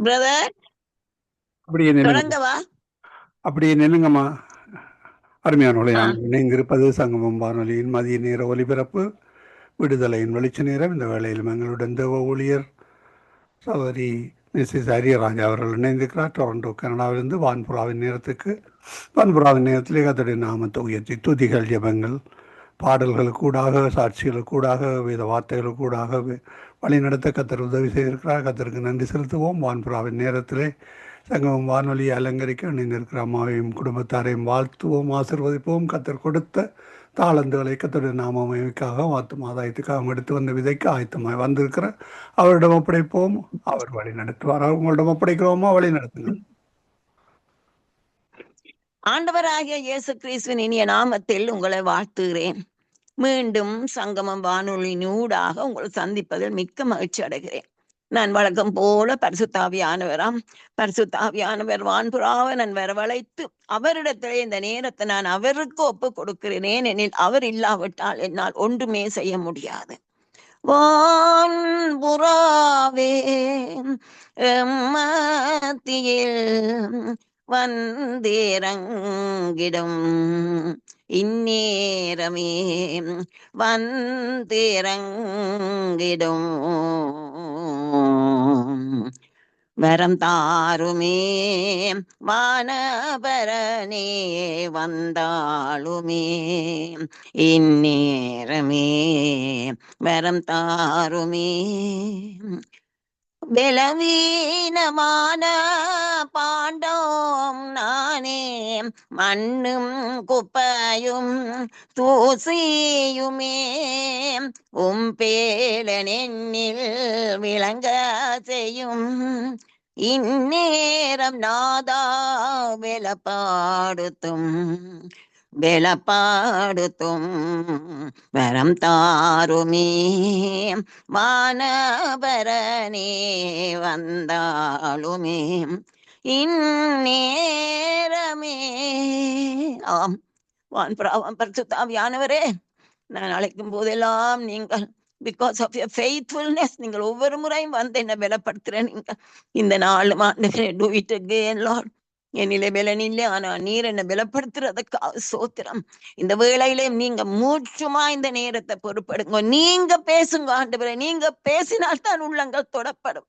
Brother அப்படியே நில்லுங்கம்மா, தொடங்கவா? அப்படியே நில்லுங்கம்மா. அருமையானவளை, ஆ, நாங்கள் இணைந்திருப்பது சங்கமம் வானொலியின் மதிய நேர ஒலிபரப்பு, விடுதலையின் வெளிச்ச நேரம். இந்த வேளையிலும் எங்களுடன் தேவ ஊழியர் சகோதரி மிஸ்ஸஸ் அரியராஜா அவர்கள் இணைந்திருக்கிறார். டொரண்டோ கனடாவிலிருந்து வான்புறாவின் நேரத்துக்கு. வான்புறாவின் நேரத்திலே கர்த்தருடைய நாமத்தை உயர்த்தி துதிகள், ஜெபங்கள், பாடல்களுக்கூடாக, சாட்சிகளுக்கூடாக, வேத வார்த்தைகளுக்கூடாக வழிநடத்த கர்த்தர் உதவி செய்திருக்கிறார். கர்த்தருக்கு நன்றி செலுத்துவோம். வான்புறாவின் நேரத்திலே சங்கமம் வானொலியை அலங்கரிக்க இணைந்திருக்கிற அம்மாவையும் குடும்பத்தாரையும் வாழ்த்துவோம், ஆசீர்வதிப்போம். கர்த்தர் கொடுத்த தாளந்துகளை கர்த்தருடைய நாமமைக்காக வாத்தும் ஆதாயத்துக்காக எடுத்து வந்த விதைக்கு ஆயத்தமாய் வந்திருக்கிற அவரிடம் ஒப்படைப்போம். அவர் வழி நடத்துவார். உங்களிடம் ஒப்படைக்கிறோமா? வழி நடத்துங்கள். ஆண்டவராகிய இயேசு கிறிஸ்துவின் இனிய நாமத்தில் உங்களை வாழ்த்துகிறேன். மீண்டும் சங்கமம் வானொலியினூடாக உங்களை சந்திப்பதில் மிக்க மகிழ்ச்சி அடைகிறேன். நான் வழக்கம் போல பரிசுத்தாவியானவர் வான்புறாவை நான் வரவழைத்து அவரிடத்திலே இந்த நேரத்தை நான் அவருக்கு ஒப்பு கொடுக்கிறேன். எனில் அவர் இல்லாவிட்டால் என்னால் ஒன்றுமே செய்ய முடியாது. வான்புறாவே மத்தியில் வந்திறங்கிடும் இந்நேரமே வந்திறங்கிடும் வரம் தாருமே வானபரனே வந்தாளுமே இந்நேரமே வரம் தாருமே. பலவீனமான பாண்டோம் நானே, மண்ணும் குப்பையும் தூசியுமே, பேலனெண்ணில் விளங்க செய்யும் இந்நேரம் நாதா வெலப்பாடுத்தும் வரம் தாருமே வானபரனே வந்தாளுமே இந்நேரமே. ஆம், வான்புறாவாம் பரிசுத்தாவியானவரே, நான் அழைக்கும் போதெல்லாம் நீங்கள் பிகாஸ் ஆஃப் யுவர் ஃபெய்த்ஃபுல்னஸ் நீங்கள் ஒவ்வொரு முறையும் வந்து என்ன பலப்படுத்துறேன். நீங்கள் இந்த நாள் டூ இட் அகேன் லார்ட். என்னிலே பலன் இல்லை, ஆனா நீர் என்ன பலப்படுத்துறதுக்காக சோத்திரம். இந்த வேளையிலே நீங்க மூச்சுமா இந்த நேரத்தை பொறுப்படுங்க. நீங்க பேசுங்க ஆண்டவரே, நீங்க பேசினால்தான் உள்ளங்கள் தொடப்படும்.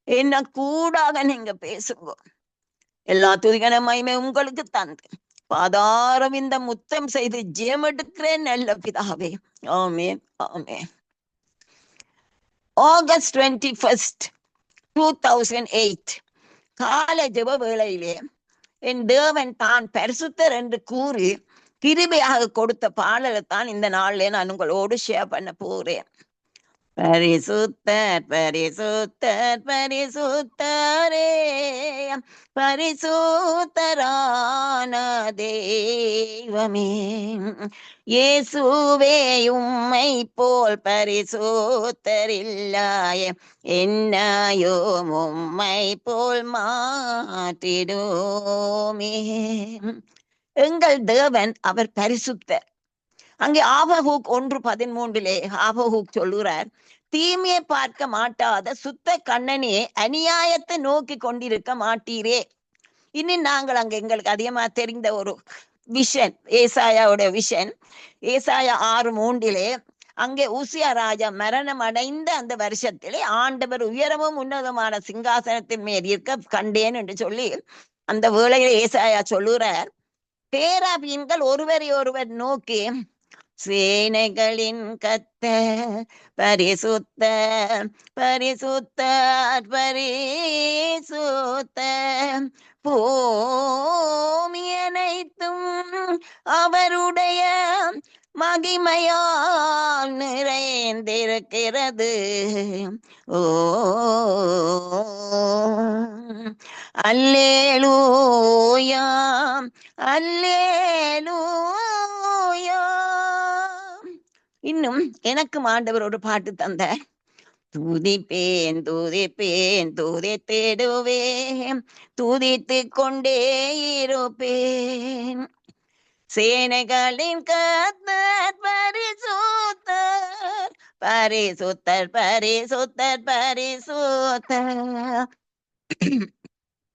என்ன கூடாக நீங்க பேசுங்க. எல்லா துதிகன மகிமை உங்களுக்கு தந்து பாதாரம் இந்த முத்தம் செய்து ஜெயம் எடுக்கிறேன் நல்ல பிதாவே. ஆமென், ஆமென். ஆகஸ்ட் 21, 2008 கால ஜெப வேளையிலே என் தேவன் தான் பரிசுத்தர் என்று கூறி கிருபையாக கொடுத்த பாடலை தான் இந்த நாள்ல நான் உங்களோடு ஷேர் பண்ண போறேன். பரிசுத்தர் பரிசுத்தர் பரிசுத்தரே பரிசுத்தரான தெய்வமே, இயேசுவே உம்மை போல் பரிசுத்தரில்லாய என்னையோ உம்மை போல் மாற்றிடுமே. எங்கள் தேவன் அவர் பரிசுத்தர். அங்கே ஆபகூக் 1:13 ஆபகூக் சொல்லுகிறார், தீமையை பார்க்க மாட்டாத சுத்த கண்ணனே அநியாயத்தை நோக்கி கொண்டிருக்க மாட்டீரே. இனி நாங்கள் அங்க எங்களுக்கு அதிகமா தெரிந்த ஒரு விஷன், ஏசாயாவுடைய விஷன், ஏசாயா 6:3 அங்கே உசியா ராஜா மரணம் அடைந்த அந்த வருஷத்திலே ஆண்டவர் உயரமும் உன்னதமான சிங்காசனத்தின் மேல் இருக்க கண்டேன் என்று சொல்லி அந்த வேளையில ஏசாயா சொல்லுறார், பேராபீன்கள் ஒருவரை ஒருவர் நோக்கி சேனைகளின் கர்த்தர் பரிசுத்தர் பரிசுத்தர் பரிசுத்தர், பூமி அனைத்தும் அவருடைய மகிமையால் நிறைந்திருக்கிறது. ஓ அல்லேலூயா அல்லேலூயா. இன்னும் எனக்கு ஆண்டவர் ஒரு பாட்டு தந்தார், துதிப்பேன் துதிப்பேன் துதித்திடுவேன் துதித்து கொண்டே இருப்பேன், சேனைகளின் கர்த்தர் பரிசுத்தர் பரிசுத்தர் பரிசுத்தர் பரிசுத்தர்,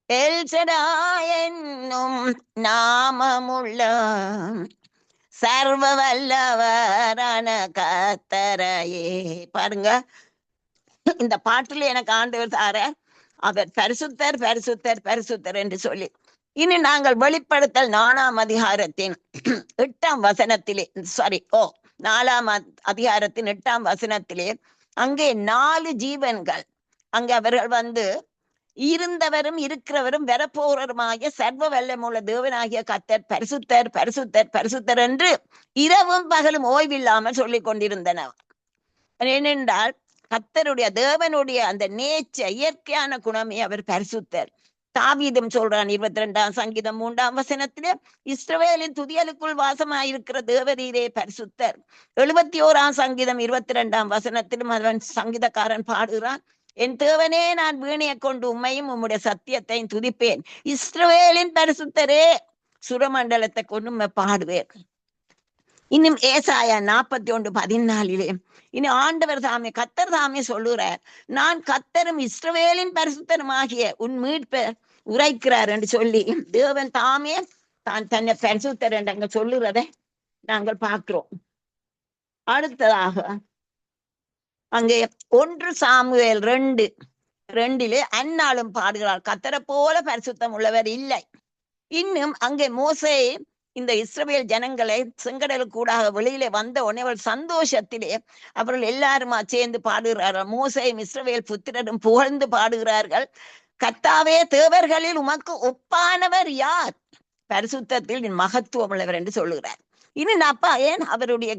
எல்சடாய் என்னும் நாமமுள்ள சர்வ வல்லவரான கர்த்தரையே. பாருங்க, இந்த பாட்டுல எனக்கு ஆண்டவர் தார அவர் பரிசுத்தர் பரிசுத்தர் பரிசுத்தர் என்று சொல்லி. இனி நாங்கள் வெளிப்படுத்தல் 4ஆம் அதிகாரத்தின் 8ஆம் வசனத்திலே, 4ஆம் அதிகாரத்தின் 8ஆம் வசனத்திலே அங்கே 4 ஜீவன்கள், அங்கே அவர்கள் வந்து இருந்தவரும் இருக்கிறவரும் வரப்போறருமாகிய சர்வ வல்லமுள்ள தேவனாகிய கர்த்தர் பரிசுத்தர் பரிசுத்தர் பரிசுத்தர் என்று இரவும் பகலும் ஓய்வில்லாமல் சொல்லிக் கொண்டிருந்தனர். ஏனென்றால் கர்த்தருடைய தேவனுடைய அந்த நேச்சர், இயற்கையான குணமே அவர் பரிசுத்தர். தாவீதும் சொல்றான் 22ஆம் சங்கீதம் 3ஆம் வசனத்திலே, இஸ்ரவேலின் துதியலுக்குள் வாசமாயிருக்கிற தேவரீரே பரிசுத்தர். 71ஆம் சங்கீதம் 22ஆம் வசனத்திலும் அவன் சங்கீதக்காரன் பாடுகிறான், என் தேவனே நான் வீணையை கொண்டு உம்மையும் உம்முடைய சத்தியத்தையும் துதிப்பேன், இஸ்ரவேலின் பரிசுத்தரே சுரமண்டலத்தை கொண்டு உம்மை பாடுவேன். இன்னும் ஏசாயா 41:14 இனி ஆண்டவர் தாமே, கர்த்தர் தாமே சொல்லுகிறார், நான் கர்த்தரும் இஸ்ரவேலின் பரிசுத்தருமாகிய உன் மீட்பர் உரைக்கிறார் என்று சொல்லி தேவன் தாமே தான் தன்னை பரிசுத்தர் என்று அங்க சொல்லுறதை நாங்கள் பார்க்கிறோம். அடுத்ததாக அங்கே 1 சாமுவேல் 2:2 அந்நாளும் பாடுகிறார், கர்த்தரை போல பரிசுத்தம் உள்ளவர் இல்லை. இன்னும் அங்கே மோசே இந்த இஸ்ரவேல் ஜனங்களை செங்கடலுக்கூடாக வெளியிலே வந்த உடனே அவள் சந்தோஷத்திலே அவர்கள் எல்லாருமா சேர்ந்து பாடுகிறார்கள். மோசேயும் இஸ்ரவேல் புத்திரரும் புகழ்ந்து பாடுகிறார்கள், கர்த்தாவே தேவர்களில் உமக்கு ஒப்பானவர் யார், பரிசுத்தத்தில் மகத்துவம் உள்ளவர் என்று சொல்லுகிறார். இனி அப்பா ஏன் அவருடைய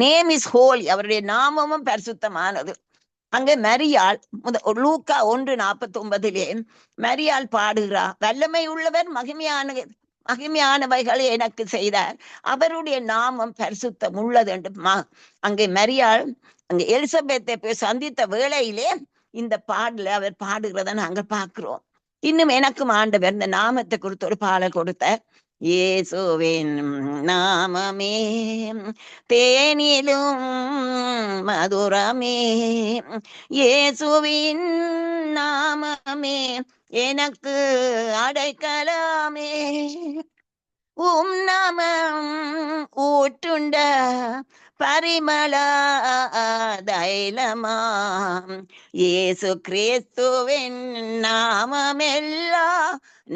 நேம் இஸ் ஹோலி, அவருடைய நாமமும் பரிசுத்தமானது. அங்கே மரியாள் லூக்கா 1:49 மரியாள் பாடுகிறார், வல்லமை உள்ளவர் மகிமையானவைகளை எனக்கு செய்தார், அவருடைய நாமம் பரிசுத்தம் உள்ளது என்று அங்கே மரியாள் அங்கே எலிசபெத்தை போய் சந்தித்த வேளையிலே இந்த பாடல அவர் பாடுகிறத நாங்கள் பார்க்கிறோம். இன்னும் எனக்கும் ஆண்டவர் இந்த நாமத்தை குறித்து ஒரு பாடல் கொடுத்தார். இயேசுவின் நாமமே தேனிலும் மதுரமே, இயேசுவின் நாமமே எனக்கு அடைக்கலமே, உம் நாமம் ஊற்றுண்ட பரிமள தைலமாம், இயேசு கிறிஸ்துவின் நாமமெல்லா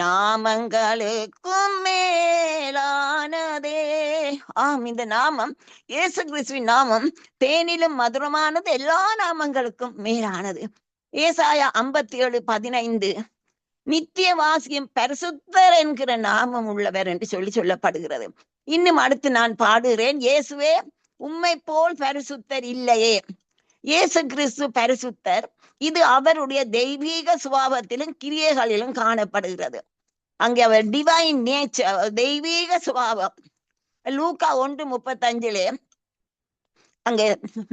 நாமங்களுக்கும் மேலானதே. இந்த நாமம் இயேசு கிறிஸ்துவின் நாமம் தேனிலும் மதுரமானது, எல்லா நாமங்களுக்கும் மேலானது. ஏசாயா 57:15 நித்திய வாசியும் பரிசுத்தர் என்கிற நாமம் உள்ளவர் என்று சொல்லப்படுகிறது. இன்னும் அடுத்து நான் பாடுகிறேன், இயேசுவே உம்மை போல் பரிசுத்தர் இல்லையே. இயேசு கிறிஸ்து பரிசுத்தர், இது அவருடைய தெய்வீக சுபாவத்திலும் கிரியைகளிலும் காணப்படுகிறது. அங்கே அவர் டிவைன் நேச்சர், தெய்வீக சுபாவம். லூக்கா 1:35 அங்கே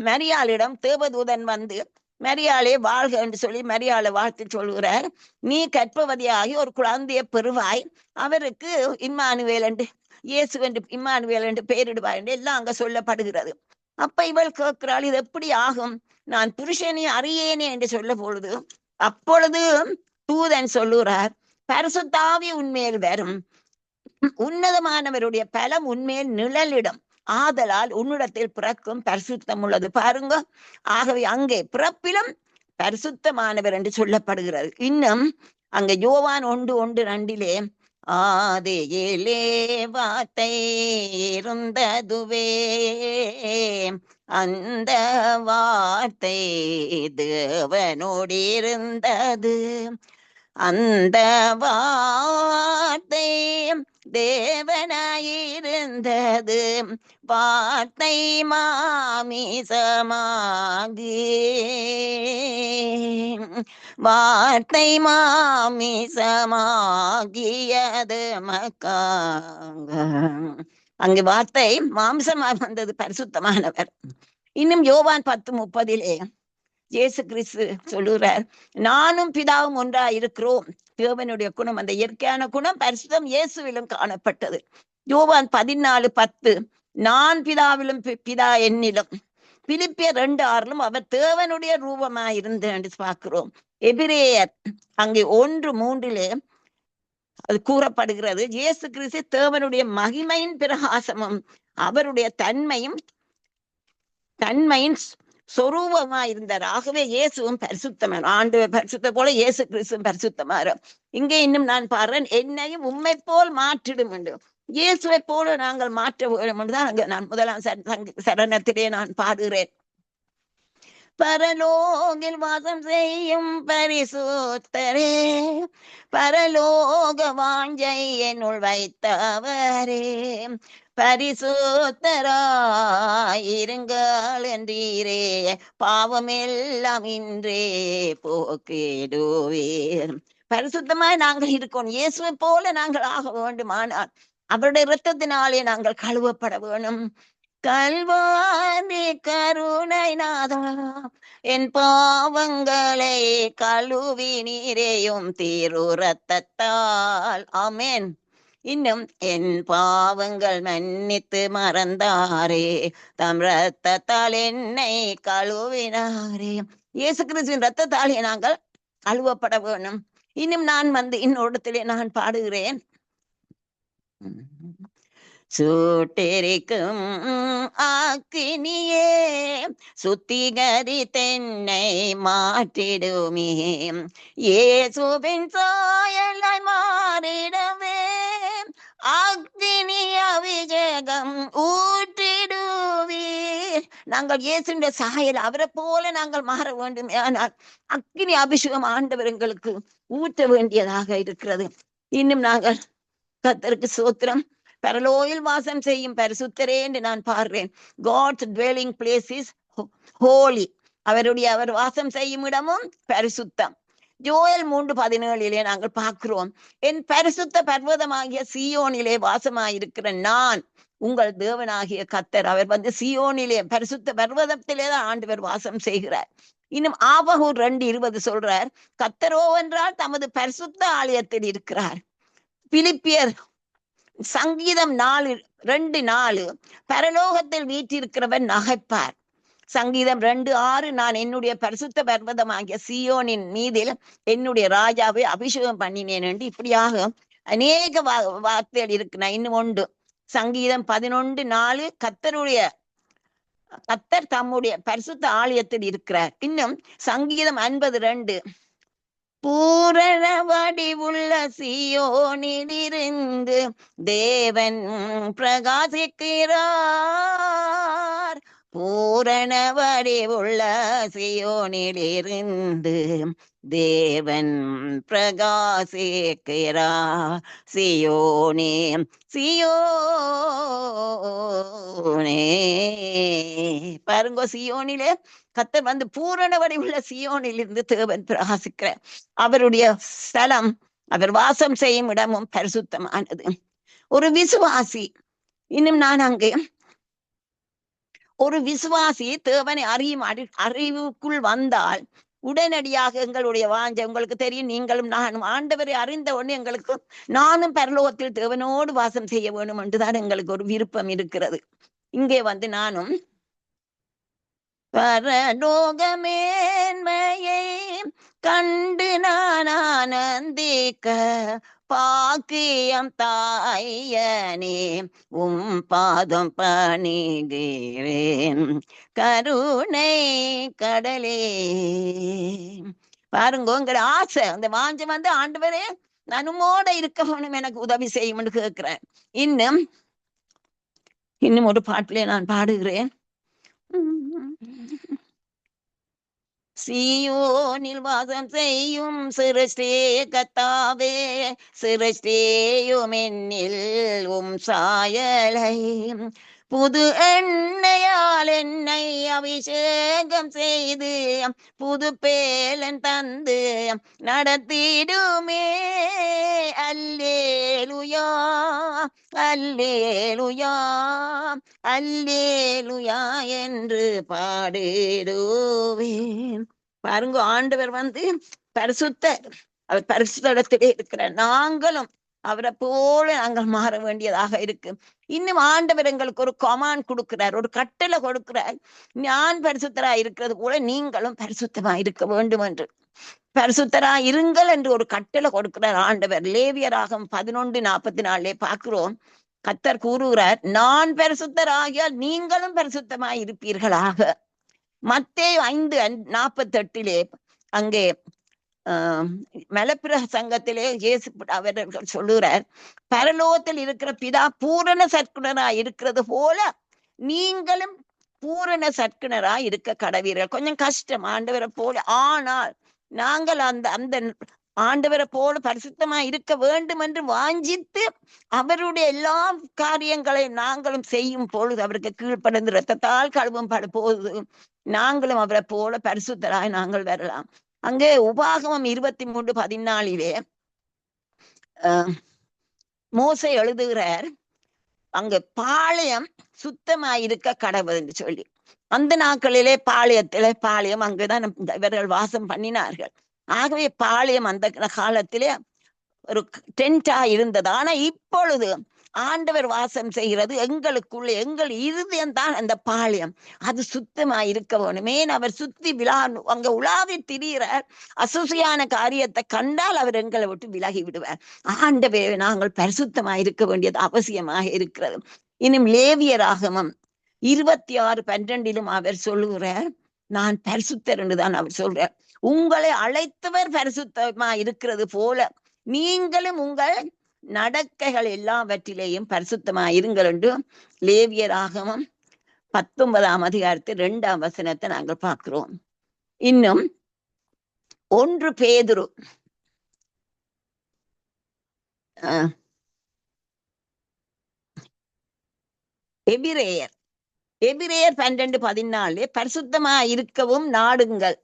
மரியாளிடம் தேவதூதன் வந்து மரியாளே வாழ்க என்று சொல்லி மரியாளை வாழ்த்து சொல்கிறார், நீ கற்பவதியாகி ஒரு குழந்தையை பெறுவாய், அவருக்கு இம்மானுவேல் என்று இயேசு என்று இம்மானுவேல் என்று பெயரிடுவாய் என்று எல்லாம் அங்க சொல்லப்படுகிறது. அப்ப இவள் கேட்கிறாள், இது எப்படி ஆகும், நான் புருஷனை அறியேனே என்று சொல்ல பொழுது அப்பொழுது தூதன் சொல்லுகிறார், பரிசுத்த ஆவி உன்மேல் வரும், உன்னதமானவருடைய பலம் உன்மேல் நிழலிடும், ஆதலால் உன்னிடத்தில் பிறக்கும் பரிசுத்தம் உள்ளது. பாருங்க, ஆகவே அங்கே பிறப்பிலும் பரிசுத்தமானவர் என்று சொல்லப்படுகிறது. இன்னும் அங்க யோவான் 1:1-2 ஆதியிலே வார்த்தை இருந்ததுவே, அந்த வார்த்தை தேவனோடு இருந்தது, அந்த வார்த்தை தேவனாயிருந்தது, வார்த்தை மாமிசமாகியது மக்காங்க. அங்கு வார்த்தை மாம்சமாக வந்தது, பரிசுத்தமானவர். இன்னும் யோவான் 10:30 இயேசு கிறிஸ்து சொல்லுகிறார், நானும் பிதாவும் ஒன்றா இருக்கிறோம். தேவனுடைய குணம், அந்த இயற்கையான குணம் பரிசுத்தம் இயேசுவிலும் காணப்பட்டது. யோவான் 14:10 நான் பிதாவிலும் பிதா என்னிலும். பிலிப்பியர் 2:6 அவர் தேவனுடைய ரூபமாய் இருந்து என்று பார்க்கிறோம். எபிரேயர் அங்கே 1:3 அது கூறப்படுகிறது, இயேசு கிறிஸ்து தேவனுடைய மகிமையின் பிரகாசமும் அவருடைய தன்மையின் சொரூபமாயிருந்தார். ஆகவே இயேசுவும் பரிசுத்தமான ஆண்டவர் பரிசுத்த போல இயேசு கிறிஸ்துவும் பரிசுத்தமாறு. இங்கே இன்னும் நான் பாடுறேன், என்னையும் உம்மை போல் மாற்றிடும் என்று. இயேசுவை போல நாங்கள் மாற்ற வேண்டும் என்றுதான் அங்க நான் முதலாம் சரணத்திலே நான் பாடுகிறேன். பரலோகில் வாசம் செய்யும் பரிசுத்தரே, பரலோக வாஞ்சை என்னுள் வைத்தவரே, பரிசுத்தராயிருங்கள் என்றீரே, பாவமெல்லாம் இன்றே போக்கிடுவீர். பரிசுத்தமாய் நாங்கள் இருக்கணும். இயேசுவை போல நாங்கள் ஆக வேண்டுமானால் அவருடைய இரத்தத்தினாலே நாங்கள் கழுவப்பட வேணும். கல்வாரி கருணை நாதா, என் பாவங்களை கழுவி நீரேயும் தீரு ரத்தத்தால். ஆமென். இன்னும் என் பாவங்கள் மன்னித்து மறந்தாரே, தம் ரத்தத்தால் என்னை கழுவினாரே. இயேசு கிறிஸ்துவின் ரத்தத்தாலே நாங்கள் கழுவப்பட வேணும். இன்னும் நான் இன்னொருத்திலே நான் பாடுகிறேன். சூட்டெரிக்கும் அக்கினியே சுத்திகரி தென்னை மாற்றிடுமே, இயேசுவின் சாயலாய் மாறிடவே அக்னி அபிஷேகம் ஊற்றிடுவீர். நாங்கள் இயேசுவின் சாயல் அவரை போல நாங்கள் மாற வேண்டும். ஆனால் அக்னி அபிஷேகம் ஆண்டவர் எங்களுக்கு ஊற்ற வேண்டியதாக இருக்கிறது. இன்னும் நாங்கள் கர்த்தருக்கு ஸ்தோத்திரம். பரலோகில் வாசம் செய்யும் பரிசுத்தரே என்று நான் பாடுறேன். God's dwelling place is holy. அவர் வாசம் செய்யும் இடமும் பரிசுத்தம். யோவேல் 3:17 நாங்கள் பார்க்கிறோம், என் பரிசுத்த பர்வதமாகிய சீயோனிலே வாசமாயிருக்கிற நான் உங்கள் தேவனாகிய கர்த்தர். அவர் சீயோனிலே பரிசுத்த பர்வதத்திலே தான் ஆண்டவர் வாசம் செய்கிறார். இன்னும் ஆபகூர் 2:20 சொல்றார், கர்த்தரோ என்றால் தமது பரிசுத்த ஆலயத்தில் இருக்கிறார். பிலிப்பியர் சங்கீதம் 4:2 பரலோகத்தில் வீற்றிருக்கிறவன் நகைப்பார். சங்கீதம் 2:6 நான் என்னுடைய பரிசுத்த பர்வதமாகிய சீயோனின் மீதில் என்னுடைய ராஜாவை அபிஷேகம் பண்ணினேன் என்று இப்படியாக அநேக வார்த்தைகள் இருக்கு. நான் இன்னும் உண்டு. சங்கீதம் 11:4 கர்த்தர் தம்முடைய பரிசுத்த ஆலயத்தில் இருக்கிறார். இன்னும் சங்கீதம் 50:2 பூரண வடிவுள்ள சீயோனிலிருந்து தேவன் பிரகாசிக்கிறார். பூரண வடிவுள்ள சீயோனிலிருந்து தேவன் பிரகாசிக்கிறார். சீயோனே சீயோனே, பாருங்க, சீயோனிலே கர்த்தர் பூரண வடிவுள்ள சீயோனிலிருந்து தேவன் பிரகாசிக்கிறார். அவருடைய ஸ்தலம், அவர் வாசம் செய்யும் இடமும் பரிசுத்தமானது. ஒரு விசுவாசி, இன்னும் நான் அங்கே ஒரு விசுவாசி தேவனை அறியும் அறிவுக்குள் வந்தால் உடனடியாக எங்களுடைய வாஞ்சை, உங்களுக்கு தெரியும், நீங்களும் நானும் ஆண்டவரை அறிந்த உடனே எங்களுக்கு நானும் பரலோகத்தில் தேவனோடு வாசம் செய்ய வேணும் என்றுதான் எங்களுக்கு ஒரு விருப்பம் இருக்கிறது. இங்கே நானும் பரலோகமேன்மையை கண்டு நான் ஆனந்திக்க பாக்கியம் தாயனே உம் பாதம் பணிகிறேன் கருணை கடலே. பாருங்க, உங்களோட ஆசை, அந்த வாஞ்சை ஆண்டவரே நானுமோட இருக்க வேணும், எனக்கு உதவி செய்யும்னு கேட்கிறேன். இன்னும் ஒரு பாட்டிலே நான் பாடுகிறேன். சீயோனில் வாசம் செய்யும் சிருஷ்டி கர்த்தாவே, சிருஷ்டியும் என்னில் உம் சாயலை புது எண்ணெயால் என்னை அபிஷேகம் செய்து புது பேலன் தந்து நடத்திடுமே. அல்லேலுயா அல்லேலுயா அல்லேலுயா என்று பாடிடுவேன். பாருங்க, ஆண்டவர் பரிசுத்தர். அவர் பரிசுத்த இடத்திலே இருக்கிறார். நாங்களும் அவரை போல நாங்கள் மாற வேண்டியதாக இருக்கு. இன்னும் ஆண்டவர் எங்களுக்கு ஒரு கமாண்ட் கொடுக்கிறார், ஒரு கட்டளை கொடுக்கிறார். நான் பரிசுத்தரா இருக்கிறது போல நீங்களும் பரிசுத்தமா இருக்க வேண்டும் என்று. பரிசுத்தரா இருங்கள் என்று ஒரு கட்டளை கொடுக்கிறார் ஆண்டவர். லேவியராகம் 11:44 பார்க்கிறோம். கர்த்தர் கூறுகிறார், நான் பரிசுத்தராகியால் நீங்களும் பரிசுத்தமாய் இருப்பீர்களாக. மத்தேயு 5:48 அங்கே மலப்பிரசங்கத்திலே இயேசு அவர்கள் சொல்லுகிறார், பரலோகத்தில் இருக்கிற பிதா பூரண சற்குணராய் இருக்கிறது போல நீங்களும் பூரண சற்குணராய் இருக்க கடவீர்கள். கொஞ்சம் கஷ்டம் ஆண்டவரை போல, ஆனால் நாங்கள் அந்த அந்த ஆண்டவரை போல பரிசுத்தமாய் இருக்க வேண்டும் என்று வாஞ்சித்து அவருடைய எல்லா காரியங்களையும் நாங்களும் செய்யும் பொழுது, அவருக்கு கீழ்ப்படைந்து இரத்தத்தால் கழுவும் போது நாங்களும் அவரை போல பரிசுத்தராய் நாங்கள் வரலாம். அங்கே உபாகமம் 23:14 மோசே எழுதுகிறார், அங்க பாளையம் சுத்தமாயிருக்க கடவுள் என்று சொல்லி. அந்த நாட்களிலே பாளையம் அங்குதான் இவர்கள் வாசம் பண்ணினார்கள். ஆகவே பாளையம் அந்த காலத்திலே ஒரு டென்டா இருந்தது. ஆனா இப்பொழுது ஆண்டவர் வாசம் செய்கிறது எங்களுக்குள்ளே. எங்கள் இருதயம் தான் அந்த பாளையம். அது சுத்தமாய் இருக்க வேணுமே. அவர் சுத்தி அங்க உலாவி திரிகிறார். அசுசியான காரியத்தை கண்டால் அவர் எங்களை விட்டு விலகி விடுவார். ஆண்டவே நாங்கள் பரிசுத்தமாய் இருக்க வேண்டியது அவசியமாக இருக்கிறது. இன்னும் லேவியராகமம் 26:12 அவர் சொல்லுகிறார், நான் பரிசுத்தர் என்றுதான் அவர் சொல்றார். உங்களை அழைத்தவர் பரிசுத்தமா இருக்கிறது போல நீங்களும் உங்கள் நடக்கைகள் எல்லாவற்றிலேயும் பரிசுத்தமா இருங்கள் என்று லேவியராகமம் 19:2 நாங்கள் பார்க்கிறோம். இன்னும் 1 பேதுரு எபிரேயர் 12:14 பரிசுத்தமா இருக்கவும் நாடுங்கள்,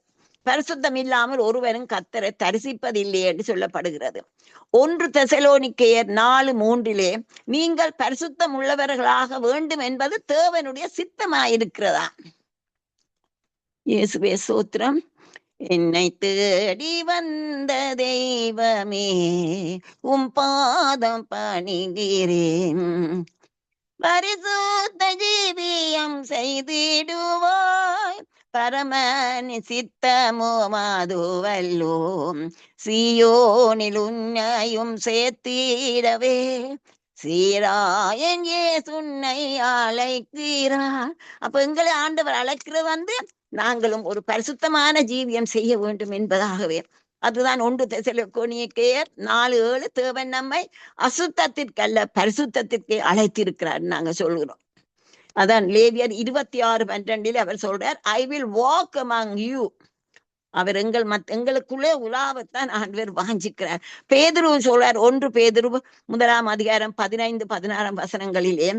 பரிசுத்தம் இல்லாமல் ஒருவரும் கர்த்தரை தரிசிப்பதில்லை என்று சொல்லப்படுகிறது. 1 தெசலோனிக்கேயர் 4:3 நீங்கள் பரிசுத்தம் உள்ளவர்களாக வேண்டும் என்பது தேவனுடைய சித்தமாயிருக்கிறதா. இயேசுவே ஸ்தோத்திரம். என்னை தேடி வந்த தெய்வமே உம் பாதம் பணிகிறேன், பரிசுத்த ஜீவியம் செய்திடுவாய், பரமனி சித்தமோ மாதுவல்லோ, சீயோனில் உன்னையும் சேர்த்திடவே சீராயன் இயேசுன்னை அழைக்கிறார். அப்ப எங்களை ஆண்டவர் அழைக்கிறது நாங்களும் ஒரு பரிசுத்தமான ஜீவியம் செய்ய வேண்டும் என்பதாகவே. அதுதான் 1 தெசலோனிக்கேயர் 4:7 தேவன் நம்மை அசுத்தத்திற்கு அல்ல பரிசுத்தத்திற்கு அழைத்திருக்கிறார் நாங்க சொல்கிறோம். அதான் லேவியர் 26:12 அவர் சொல்றார், I will walk among you. அவர் எங்களுக்குள்ளே உலாவத்தான் ஆண்டவர் வாஞ்சிக்கிறார். பேதுரு சொல்றார் 1 பேதுரு 1:15-16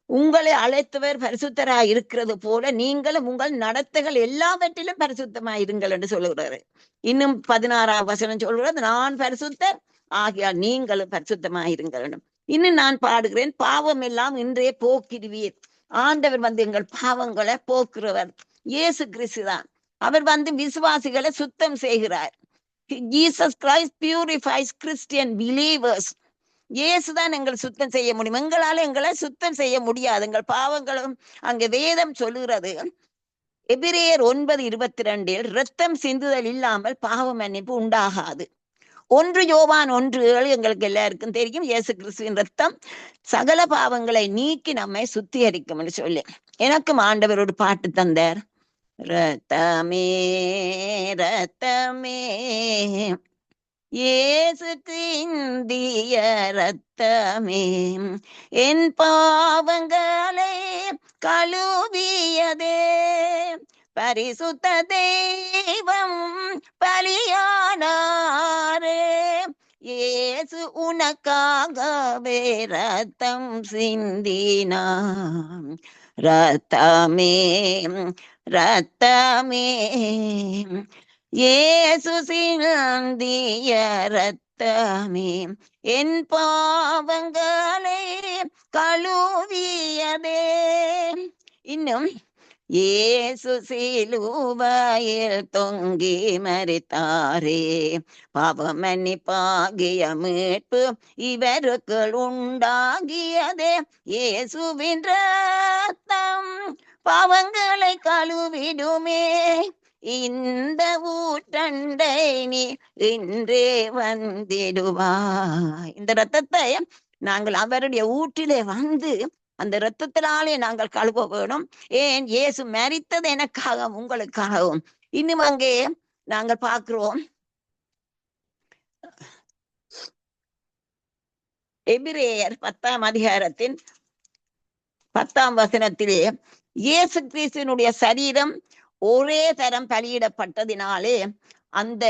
உங்களை அழைத்தவர் பரிசுத்தராய் இருக்கிறது போல நீங்களும் உங்கள் நடத்தைகள் எல்லாவற்றிலும் பரிசுத்தமாய் இருங்கள் என்று சொல்லுகிறாரு. இன்னும் 16 சொல்கிறது, நான் பரிசுத்தர் ஆகியால் நீங்களும் பரிசுத்தமாய் இருங்கள். இன்னும் நான் பாடுகிறேன், பாவம் எல்லாம் இன்றே போக்கிடுவீர். ஆண்டவர் எங்கள் பாவங்களை போக்குறவர் இயேசு கிறிஸ்து தான். அவர் விசுவாசிகளை சுத்தம் செய்கிறார். Jesus Christ purifies Christian believers. இயேசுதான் எங்களை சுத்தம் செய்ய முடியும். எங்களால எங்களை சுத்தம் செய்ய முடியாது. எங்கள் பாவங்களும் அங்க வேதம் சொல்லுகிறது. எபிரேயர் 9:22 இரத்தம் சிந்துதல் இல்லாமல் பாவ மன்னிப்பு உண்டாகாது. 1 யோவான் 1:7 எங்களுக்கு எல்லாருக்கும் தெரியும், இயேசு கிறிஸ்துவின் ரத்தம் சகல பாவங்களை நீக்கி நம்மை சுத்திகரிக்கும் என்று சொல்லி. எனக்கும் ஆண்டவர் ஒரு பாட்டு தந்தார், ரத்தமே ரத்தமே இயேசுக்கு இந்திய ரத்தமே என் பாவங்களை கழுவியதே, பரிசுத்த தெய்வம் பலியானாரே, இயேசு உனக்காகவே ரத்தம் சிந்தினார், ரத்தமே ரத்தமே இயேசு சிந்திய ரத்தமே என் பாவங்களை கழுவியதே. இன்னும் இயேசு சிலுவையில் தொங்கி மரித்தாரே, பாவமன்னிப்பாகிய மீட்பு இவருக்குள் உண்டாகியதே, இயேசுவின் ரத்தம் பாவங்களை கழுவிடுமே, இந்த ஊற்றண்டை நீ இன்றே வந்திடுவாய். இந்த ரத்தத்தை நாங்கள் அவருடைய ஊற்றிலே வந்து அந்த இரத்தத்தினாலே நாங்கள் கழுவ வேணும். ஏன்? இயேசு மரித்தது எனக்காகவும் உங்களுக்காகவும். இன்னும் அங்கே நாங்கள் பார்க்கிறோம், எபிரேயர் 10ஆம் அதிகாரத்தின் 10ஆம் வசனத்திலே இயேசு கிறிஸ்துவினுடைய சரீரம் ஒரே தரம் பலியிடப்பட்டதினாலே அந்த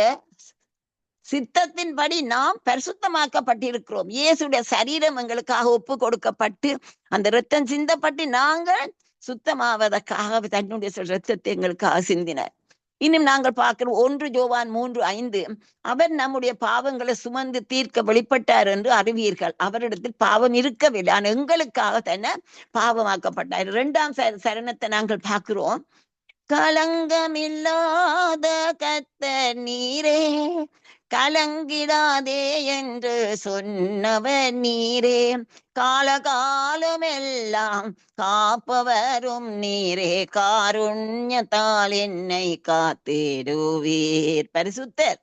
சித்தத்தின்படி நாம் பரிசுத்தமாக்கப்பட்டிருக்கிறோம். இயேசுடைய சரீரம் எங்களுக்காக ஒப்பு கொடுக்கப்பட்டு அந்த இரத்தம் சிந்தப்பட்டு நாங்கள் சுத்தமாவதற்காக தன்னுடைய இரத்தத்தை எங்களுக்காக சிந்தினார். இன்னும் நாங்கள் பார்க்கிறோம் 1 யோவான் 3:5, அவர் நம்முடைய பாவங்களை சுமந்து தீர்க்க வெளிப்பட்டார் என்று அறிவீர்கள். அவரிடத்தில் பாவம் இருக்கவில்லை, ஆனால் எங்களுக்காக தன்னை பாவமாக்கப்பட்டார். 2ஆம் சரணத்தை நாங்கள் பார்க்கிறோம், களங்கமில்லாத கர்த்தர் நீரே, கலங்கிடாதே என்று சொன்னவர் நீரே, காலகாலமெல்லாம் காப்பவரும் நீரே, காருண்யத்தால் என்னை காத்திடுவீர். பரிசுத்தர்.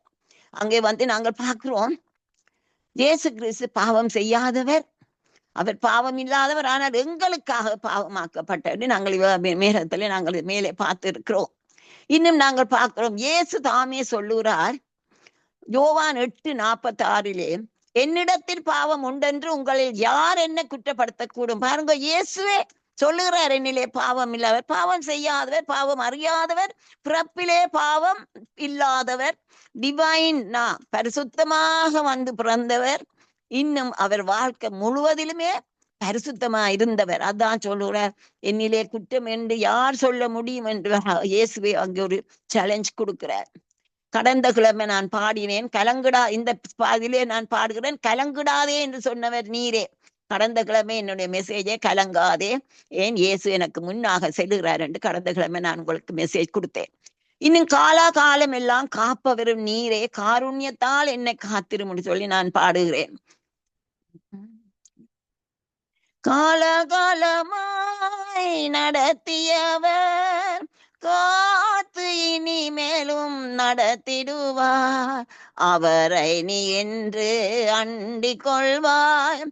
அங்கே வந்து நாங்கள் பார்க்கிறோம், இயேசு கிறிஸ்து பாவம் செய்யாதவர், அவர் பாவம் இல்லாதவர், ஆனால் எங்களுக்காக பாவமாக்கப்பட்டது நாங்கள் மேகத்திலே நாங்கள் மேலே பார்த்து இருக்கிறோம். இன்னும் நாங்கள் பார்க்கிறோம், இயேசு தாமே சொல்லுகிறார் யோவான் 8:46, என்னிடத்தில் பாவம் உண்டென்று உங்களில் யார் என்ன குற்றப்படுத்தக்கூடும்? பாருங்க, இயேசுவே சொல்லுகிறார், என்னிலே பாவம் இல்லாதவர், பாவம் செய்யாதவர், பாவம் அறியாதவர், பிறப்பிலே பாவம் இல்லாதவர், டிவைன் பரிசுத்தமாக வந்து பிறந்தவர், இன்னும் அவர் வாழ்க்கை முழுவதிலுமே பரிசுத்தமா இருந்தவர். அதான் சொல்லுகிறார், என்னிலே குற்றம் என்று யார் சொல்ல முடியும் என்று இயேசுவே அங்கே ஒரு சேலஞ்ச் கொடுக்கிறார். கடந்த கிழமை நான் பாடினேன், கலங்கிடா, இந்த பாதிலே நான் பாடுகிறேன், கலங்கிடாதே என்று சொன்னவர் நீரே. கடந்த கிழமை என்னுடைய மெசேஜே கலங்காதே, ஏன் இயேசு எனக்கு முன்னாக செல்லுகிறார் என்று கடந்த கிழமை நான் உங்களுக்கு மெசேஜ் கொடுத்தேன். இன்னும் காலாகாலம் எல்லாம் காப்பவரும் நீரே, காருண்யத்தால் என்னை காத்திரும் சொல்லி நான் பாடுகிறேன். காலகாலமாய் நடத்தியவர் காத்து இனிமேலும் நடத்திடுவார், அவரை நீ என்று அண்டிக் கொள்வாய்,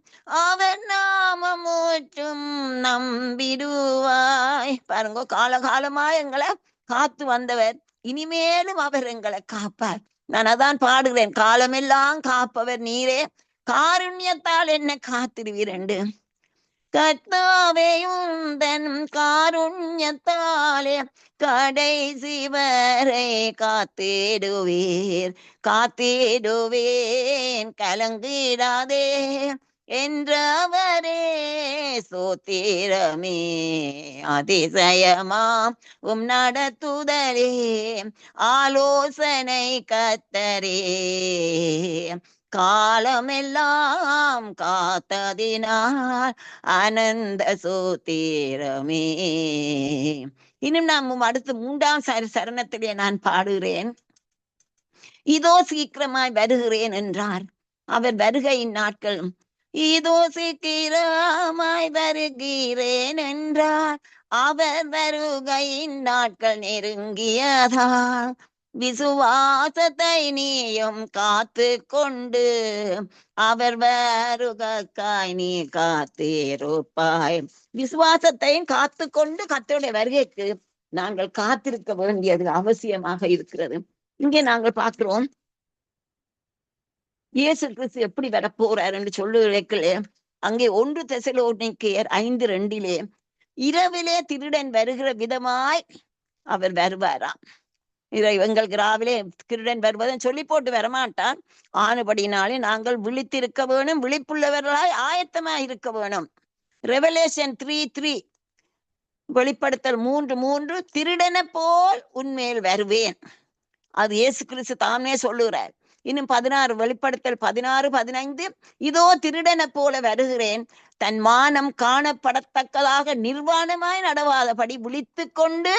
அவர் நாமம் ஊற்றும் நம்பிடுவாய். பாருங்க, காலகாலமாய் எங்களை காத்து வந்தவர், இனிமேலும் அவர் எங்களை காப்பார். நான் அதான் பாடுகிறேன், காலமெல்லாம் காப்பவர் நீரே, காருண்யத்தால் என்ன காத்திடுவீர் என்று. கர்த்தாவே உந்தன் காருண்யத்தாலே கடைசி வரை காத்திடுவீர், காத்திடுவேன் கலங்கிடாதே என்றவரே சோத்திரமே, அதிசயமாம் நடத்துதலே, ஆலோசனை கர்த்தரே, காலமெல்லாம் காத்ததினால் ஆனந்த சோத்திரமே. இன்னும் நாம் அடுத்து 3ஆம் சரணத்திலே நான் பாடுகிறேன், இதோ சீக்கிரமாய் வருகிறேன் என்றார், அவர் வருகையின் நாட்கள், இதோ சீக்கிரமாய் வருகிறேன் என்றார், அவர் வருகையின் நாட்கள் நெருங்கியதால் விசுவாசத்தை நீயும் காத்து கொண்டு அவர் வருகைக்காய் நீ காத்திருப்பாய். விசுவாசத்தையும் காத்து கொண்டு கர்த்தருடைய வருகைக்கு நாங்கள் காத்திருக்க வேண்டியது அவசியமாக இருக்கிறது. இங்கே நாங்கள் பார்க்கிறோம், இயேசு கிறிஸ்து எப்படி வரப்போறார் என்று சொல்லுகிறே, அங்கே 1 தெசலோனிக்கேயர் 5:2 இரவிலே திருடன் வருகிற விதமாய் அவர் வருவாராம். இதை எங்கள் கிராவிலே திருடன் வருவதும் சொல்லி போட்டு வரமாட்டான், ஆனபடினாலே நாங்கள் விழித்திருக்க வேணும், விழிப்புள்ளவர்களாய் ஆயத்தமாய் இருக்க வேணும். ரெவலேஷன் 3:3, வெளிப்படுத்தல் 3:3, திருடன போல் உன்மேல் வருவேன், அது இயேசு கிறிஸ்து தாமே சொல்லுகிறார். இன்னும் 16, வெளிப்படுத்தல் 16:15, இதோ திருடன போல வருகிறேன், தன் மானம் காணப்படத்தக்கதாக நிர்வாணமாய் நடவாதபடி விழித்து கொண்டு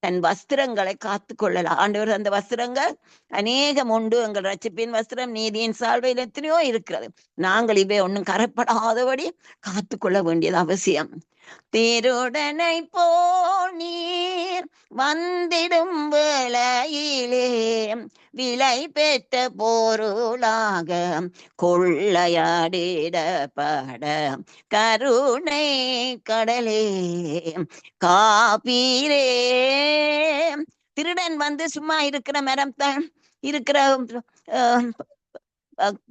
தன் வஸ்திரங்களை காத்து கொள்ளலாம். ஆண்டவர் அந்த வஸ்திரங்கள் அநேகம் உண்டு. எங்கள் ரட்சிப்பின் வஸ்திரம், நீதியின் சால்வையில் எத்தனையோ இருக்கிறது. நாங்கள் இவை ஒன்றும் கரப்படாதபடி காத்து கொள்ள வேண்டியது அவசியம். திருடனை போல் நீர் வந்திடும் வேளையிலே விலை பெற்ற பொருளாக கொள்ளையாடிடப்பட கருணை கடலே காப்பீரே. திருடன் வந்து சும்மா இருக்கிற மரம் தான் இருக்கிற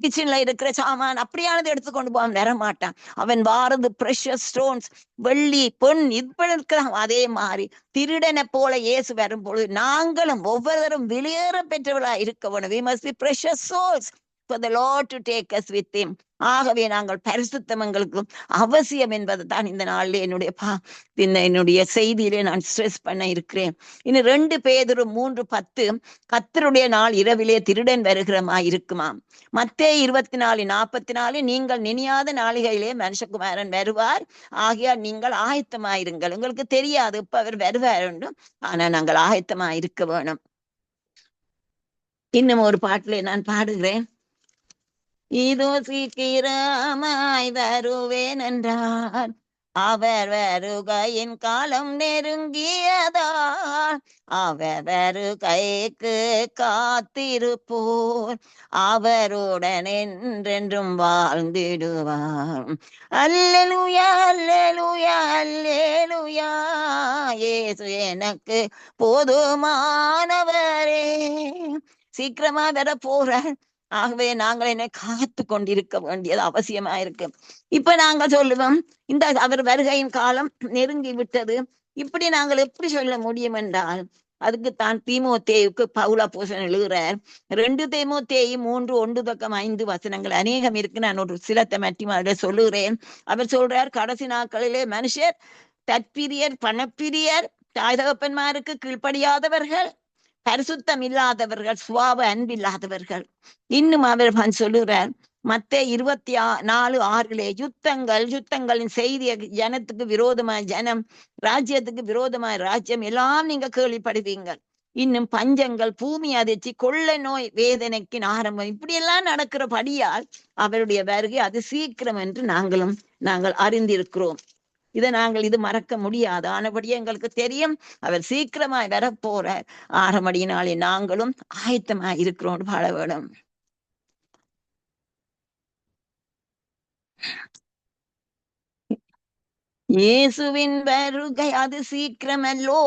கிச்சன்ல இருக்கிற சாமான் அப்படியானது எடுத்துக்கொண்டு போவான், வரமாட்டான். அவன் வாரது பிரஷஸ் ஸ்டோன்ஸ், வெள்ளி பொன் இப்படி இருக்கிறான். அதே மாதிரி திருடனை போல இயேசு வரும்பொழுது நாங்களும் ஒவ்வொருவரும் வெளியேற பெற்றவர்களா இருக்க வேணும். We must be precious souls for the Lord to take us with him. ஆகவே நாங்கள் பரிசுத்தம் எங்களுக்கு அவசியம் என்பதை தான் இந்த நாளில் என்னுடைய செய்தியிலே நான் ஸ்ட்ரெஸ் பண்ண இருக்கிறேன். இன்னும் 2 பேதுரு 3:10 கர்த்தருடைய நாள் இரவிலே திருடன் வருகிறமாய் இருக்குமாம். மத்தேயு 24:44 நீங்கள் நினையாத நாளிகையிலே மனுஷகுமாரன் வருவார், ஆகையால் நீங்கள் ஆயத்தமாயிருங்கள். உங்களுக்கு தெரியாது இப்ப அவர் வருவார் என்று, ஆனா நாங்கள் ஆயத்தமாயிருக்க வேணும். இன்னும் ஒரு பாட்டிலே நான் பாடுகிறேன். இதோ சீக்கிரமாய் வருவேன் என்றார், அவர் வருகையின் காலம் நெருங்கியதால் அவர் வருகைக்கு காத்திருப்போர் அவருடன் என்றென்றும் வாழ்ந்திடுவார். அல்லேலூயா அல்லேலூயா அல்லேலூயா, இயேசு எனக்கு போதுமானவரே. சீக்கிரமா வர போறார். ஆகவே நாங்கள் என்னை காத்து கொண்டிருக்க வேண்டியது அவசியமா இருக்கு. இப்ப நாங்கள் சொல்லுவோம், இந்த அவர் வருகையின் காலம் நெருங்கி விட்டது. இப்படி நாங்கள் எப்படி சொல்ல முடியும் என்றால், அதுக்கு தான் தீமோத்தேயுக்கு பவுல் அப்போஸ்தலன் எழுதுறார். 2 தீமோத்தேயு 3:1-5 அநேகம் இருக்கு. நான் ஒரு சிலத்தை மட்டி சொல்லுகிறேன். அவர் சொல்றார், கடைசி நாட்களிலே மனுஷர் தற்பிரியர், பணப்பிரியர், தாய் தகப்பன்மாருக்கு கீழ்ப்படியாதவர்கள், பரிசுத்தம் இல்லாதவர்கள், சுவாப அன்பில்லாதவர்கள். இன்னும் அவர் சொல்லுகிறார் மத்தேயு 24:6 யுத்தங்களின் செய்திய ஜனத்துக்கு விரோதமாய் ஜனம், ராஜ்யத்துக்கு விரோதமாய் ராஜ்யம் எல்லாம் நீங்க கேள்விப்படுவீங்கள். இன்னும் பஞ்சங்கள், பூமி அதிர்ச்சி, கொள்ளை நோய், வேதனைக்கு ஆரம்பம், இப்படி எல்லாம் நடக்கிறபடியால் அவருடைய வருகை அது சீக்கிரம் என்று நாங்கள் அறிந்திருக்கிறோம். இது மறக்க முடியாது. ஆனபடியே எங்களுக்கு தெரியும் அவர் சீக்கிரமாய் வரப்போற. ஆரம்படியினாலே நாங்களும் ஆயத்தமாய் இருக்கிறோம், வாழ வேணும். இயேசுவின் வருகை அது சீக்கிரமல்லோ.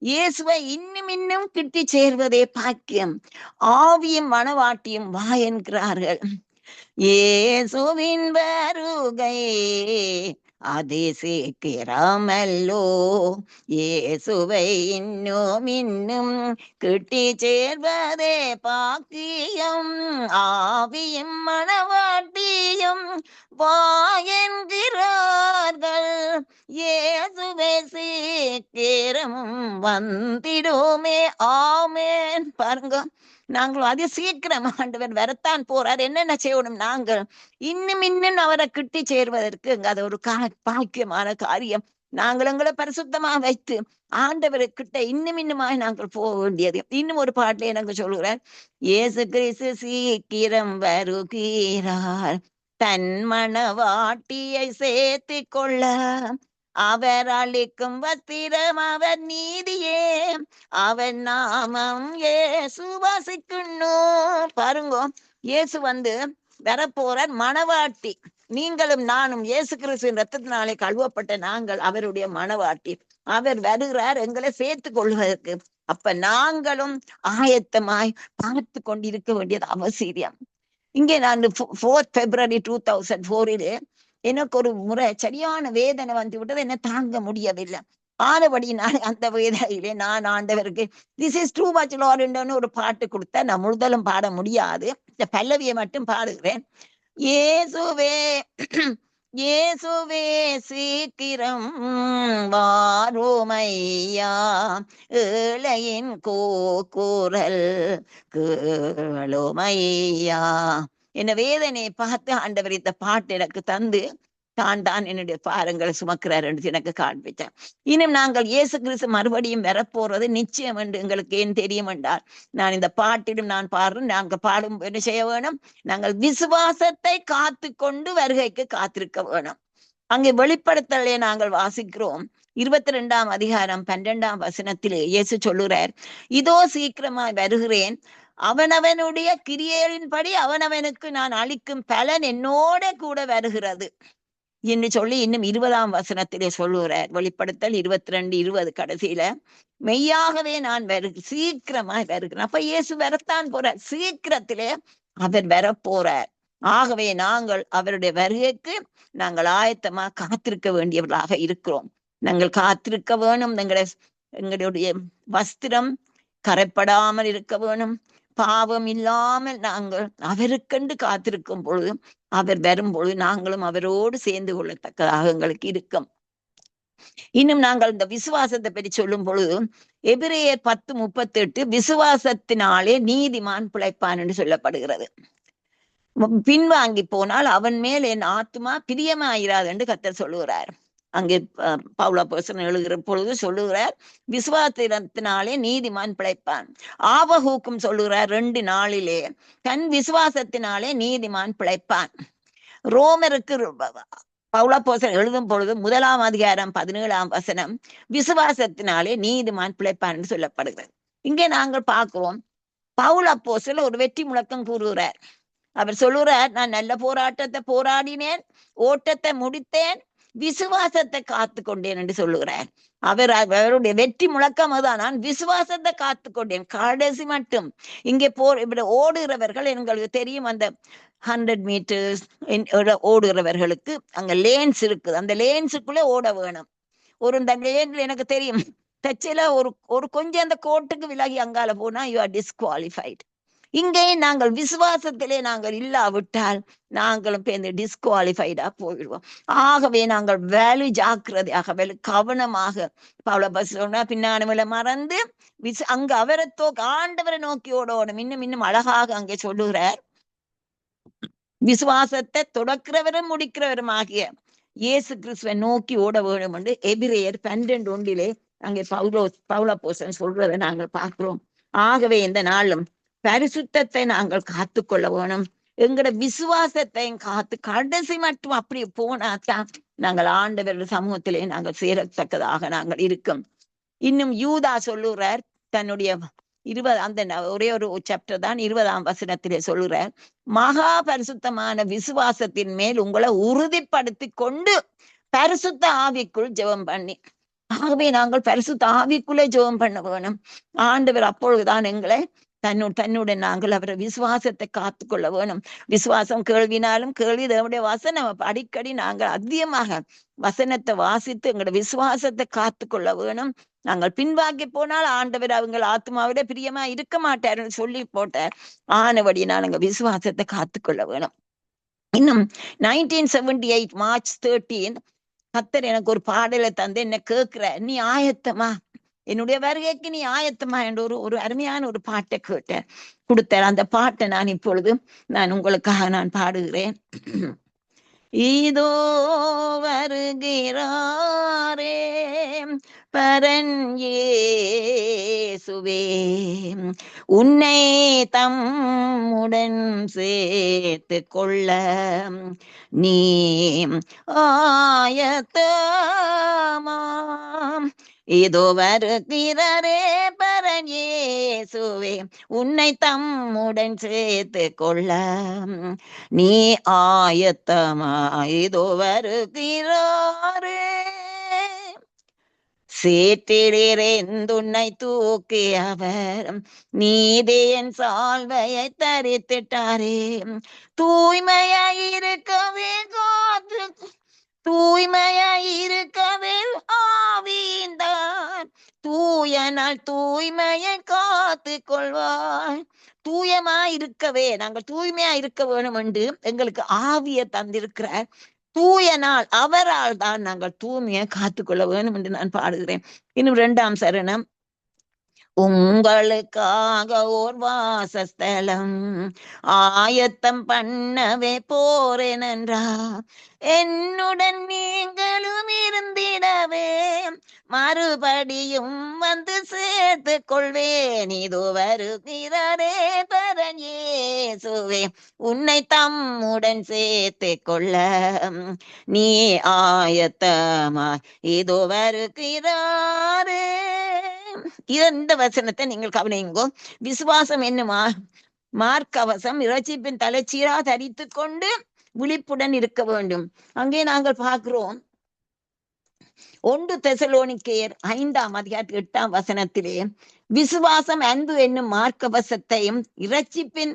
இயேசுவை இன்னும் கிட்டி சேர்வதே பாக்கியம். ஆவியும் மனவாட்டியும் வா என்கிறார்கள். இயேசுவின் வருகை அது சீக்கிரமல்லோ. இயேசுவை இன்னும் கிட்டி சேர்வதே பாக்கியம். ஆவியும் மனவாட்டியும் வா என்கிறார்கள். இயேசுவே சீக்கிரமும் வந்திடுமே. ஆமென். பாருங்க, நாங்களும் அது சீக்கிரம் ஆண்டவர் வரத்தான் போறார். என்னென்ன செய்யணும்? நாங்கள் இன்னும் அவரை கிட்டி சேர்வதற்கு அது ஒரு பாக்கியமான காரியம். நாங்கள் எங்களை பரிசுத்தமா வைத்து ஆண்டவர்கிட்ட இன்னுமாய் நாங்கள் போக வேண்டியது. இன்னும் ஒரு பாட்டிலே எனக்கு சொல்லுகிறார், இயேசு கிறிஸ்து சீக்கிரம் வருகிறார், தன் மனவாட்டியை சேர்த்து கொள்ள. அவர் அளிக்கும் வஸ்திரம் அவர் நீதியே, அவர் நாமம் இயேசு வசிக்கணும். பாருங்க, இயேசு வரப்போறார், மனவாட்டி. நீங்களும் நானும் இயேசு கிறிஸ்துவின் ரத்தத்தினாலே கழுவப்பட்ட நாங்கள் அவருடைய மனவாட்டி. அவர் வருகிறார் எங்களை சேர்த்து கொள்வதற்கு. அப்ப நாங்களும் ஆயத்தமாய் பார்த்து கொண்டிருக்க வேண்டியது அவசியம். இங்கே நான் 4 February 2004 எனக்கு ஒரு முறை சரியான வேதனை வந்து விட்டது. என்ன தாங்க முடியவில்லை. ஆனபடி நான் அந்த வேதனையிலே நான் ஆண்டவருக்கு திஸ் இஸ் டூ மச் லார்ட்னு ஒரு பாட்டு கொடுத்த. நான் முழுதலும் பாட முடியாது, இந்த பல்லவியை மட்டும் பாடுகிறேன். இயேசுவே இயேசுவே சீக்கிரம் வாருமையா, ஏழையின் கூக்குரல் கேளுமையா. என்ன வேதனை பார்த்து ஆண்டவர் இந்த பாட்டு எனக்கு தந்து தான் என்னுடைய பாரங்களை சுமக்கிறார் என்று எனக்கு காண்பித்தார். இன்னும் நாங்கள் இயேசு கிறிஸ்து மறுபடியும் வரப்போறது நிச்சயம் என்று எங்களுக்கு ஏன் தெரியும் என்றால், நான் இந்த பாட்டிலும் நான் பாடுறேன், நாங்கள் பாடும் என்ன செய்ய வேணும், நாங்கள் விசுவாசத்தை காத்து கொண்டு வருகைக்கு காத்திருக்க வேணும். அங்கே வெளிப்படுத்தலே நாங்கள் வாசிக்கிறோம் 22ஆம் அதிகாரம் 12ஆம் வசனத்திலே இயேசு சொல்லுகிறார், இதோ சீக்கிரமாய் வருகிறேன், அவனவனுடைய கிரியைகளின்படி அவனவனுக்கு நான் அளிக்கும் பலன் என்னோட கூட வருகிறது என்று சொல்லி இன்னும் 20ஆம் வசனத்திலே சொல்லுகிறார். வெளிப்படுத்தல் 22:20 கடைசியில, மெய்யாகவே நான் சீக்கிரமாய் வருகிறேன். அப்ப இயேசு வரத்தான் போறார், சீக்கிரத்திலே அவர் வரப்போறார். ஆகவே நாங்கள் அவருடைய வருகைக்கு நாங்கள் ஆயத்தமா காத்திருக்க வேண்டியவர்களாக இருக்கிறோம். நாங்கள் காத்திருக்க வேணும். எங்களுடைய வஸ்திரம் கரைப்படாமல் இருக்க வேணும். பாவம் இல்லாமல் நாங்கள் அவருக்கென்று காத்திருக்கும் பொழுது, அவர் வரும் பொழுது நாங்களும் அவரோடு சேர்ந்து கொள்ளத்தக்கதாக எங்களுக்கு இருக்கும். இன்னும் நாங்கள் இந்த விசுவாசத்தை பற்றி சொல்லும் பொழுது எபிரேயர் 10:38 விசுவாசத்தினாலே நீதிமான் பிழைப்பான் என்று சொல்லப்படுகிறது. பின்வாங்கி போனால் அவன் மேல் என் ஆத்மா பிரியமாயிராது என்று கர்த்தர் சொல்லுகிறார். அங்கே பவுலப்போஸ்தலன் எழுதுகிற பொழுது சொல்லுகிறார், விசுவாசத்தினாலே நீதிமான் பிழைப்பான். ஆபகூக்கும் சொல்லுகிறார் 2:4 தன் விசுவாசத்தினாலே நீதிமான் பிழைப்பான். ரோமருக்கு பவுலப்போஸ்தலன் எழுதும் பொழுது 1ஆம் அதிகாரம் 17ஆம் வசனம் விசுவாசத்தினாலே நீதிமான் பிழைப்பான் என்று சொல்லப்படுகிறது. இங்கே நாங்கள் பார்க்கிறோம், பவுலப்போஸ்தலன் ஒரு வெற்றி முழக்கம் கூறுகிறார். அவர் சொல்லுகிறார், நான் நல்ல போராட்டத்தை போராடினேன், ஓட்டத்தை முடித்தேன், விசுவாசத்தை காத்து கொண்டேன் என்று சொல்லுகிறார். அவருடைய வெற்றி முழக்கம் அதுதான், நான் விசுவாசத்தை காத்து கொண்டேன் கடைசி மட்டும். இங்கே இப்படி ஓடுகிறவர்கள் எங்களுக்கு தெரியும், அந்த 100 மீட்டர்ஸ் ஓடுகிறவர்களுக்கு அங்க லேன்ஸ் இருக்குது, அந்த லேன்ஸுக்குள்ளே ஓட வேணும். இந்த லேன்ல எனக்கு தெரியும், தச்சில ஒரு கொஞ்சம் அந்த கோட்டுக்கு விலகி அங்கால போனா யூ ஆர் டிஸ்குவாலிஃபைட். இங்கே நாங்கள் விசுவாசத்திலே நாங்கள் இல்லாவிட்டால் நாங்களும் பேருந்து டிஸ்குவாலிஃபைடா போயிடுவோம். ஆகவே நாங்கள் வேலு ஜாக்கிரதையாக கவனமாக பவுலப்போஸ்தலன் பின்னானுல மறந்து அங்க அவரை ஆண்டவரை நோக்கி ஓடணும். இன்னும் அழகாக அங்கே சொல்லுகிறார், விசுவாசத்தை தொடக்கிறவரும் முடிக்கிறவரும் ஆகிய இயேசு கிறிஸ்துவை நோக்கி ஓட வேண்டும் என்று எபிரேயர் 12:1 அங்கே பவுலப்போஸ்தலன் சொல்றதை நாங்கள் பார்க்கிறோம். ஆகவே இந்த நாளும் பரிசுத்தத்தை நாங்கள் காத்து கொள்ள வேணும். எங்கட விசுவாசத்தையும் காத்து கடைசி மட்டும் அப்படி போனாதான் நாங்கள் ஆண்டவருடைய சமூகத்திலே நாங்கள் சேரத்தக்கதாக நாங்கள் இருக்கும். இன்னும் யூதா சொல்லுகிறார், தன்னுடைய 20 அந்த ஒரே ஒரு சாப்டர் தான் 20ஆம் வசனத்திலே சொல்லுகிறார், மகா பரிசுத்தமான விசுவாசத்தின் மேல் உங்களை உறுதிப்படுத்தி கொண்டு பரிசுத்த ஆவிக்குள் ஜெபம் பண்ணி. ஆகவே நாங்கள் பரிசுத்த ஆவிக்குள்ளே ஜெபம் பண்ண வேணும். ஆண்டவர் அப்பொழுதுதான் எங்களை தன்னுடன் நாங்கள் அவரை விசுவாசத்தை காத்து கொள்ள வேணும். விசுவாசம் கேள்வினாலும் கேள்வி தேவனுடைய வசனம். அடிக்கடி நாங்கள் அதிகமாக வசனத்தை வாசித்து எங்களோட விசுவாசத்தை காத்து கொள்ள வேணும். நாங்கள் பின்வாங்கி போனால் ஆண்டவர் அவங்க ஆத்மாவிட பிரியமா இருக்க மாட்டாருன்னு சொல்லி போட்டார். ஆனபடி நாங்க விசுவாசத்தை காத்து கொள்ள வேணும். இன்னும் 1978 மார்ச் 13 கர்த்தர் எனக்கு ஒரு பாடலை தந்து என்ன கேட்கிற, நீ ஆயத்தமா, என்னுடைய வருகைக்கு நீ ஆயத்தமா என்று ஒரு அருமையான ஒரு பாட்டை கொடுத்தார். அந்த பாட்டை நான் இப்பொழுது உங்களுக்காக நான் பாடுகிறேன். இதோ வருகிறாரே பரன் இயேசுவே, உன்னை தம்முடன் சேர்த்து கொள்ள நீ ஆயத்தமாம். இதோ வருகிறாரே பரன் இயேசுவே, உன்னை தம்முடன் சேர்த்து கொள்ள நீ ஆயத்தமா. இதோ வருகிறாரே, சேற்றிலிருந்துன்னை தூக்கி அவர் நீதியின் சால்வையை தரித்திட்டாரே. தூய்மையாயிருக்கவே காத்து, தூய்மையாயிருக்கவே ஆவிந்தார், தூயனால் தூய்மையை காத்து கொள்வார். தூயமாயிருக்கவே நாங்கள் தூய்மையா இருக்க வேணும் என்று எங்களுக்கு ஆவியை தந்திருக்கிறார். தூயனால் அவரால் தான் நாங்கள் தூய்மையை காத்துக்கொள்ள வேணும் என்று நான் பாடுகிறேன். இன்னும் 2ஆம் சரணம் உங்களுக்காக ஓர் வாசஸ்தலம் ஆயத்தம் பண்ணவே போறேன் என்றா, என்னுடன் நீங்களும் இருந்திடவே மறுபடியும் வந்து சேர்த்து கொள்வேன். இது வருகிறாரே பரன் இயேசுவே, உன்னை தம்முடன் சேர்த்து கொள்ள நீ ஆயத்தமாய் இதோ வருகிறாரே. இந்த வசனத்தை நீங்கள் கவனிங்கோ. விசுவாசம் என்னுமா மார்க்கவசம் இரட்சிப்பின் தலைச்சீரா தரித்து கொண்டு விழிப்புடன் இருக்க வேண்டும். அங்கே நாங்கள் பார்க்கிறோம் 1 தெசலோனிக்கேயர் 5:8 விசுவாசம் அன்பு என்னும் மார்க்கவசத்தையும் இரட்சிப்பின்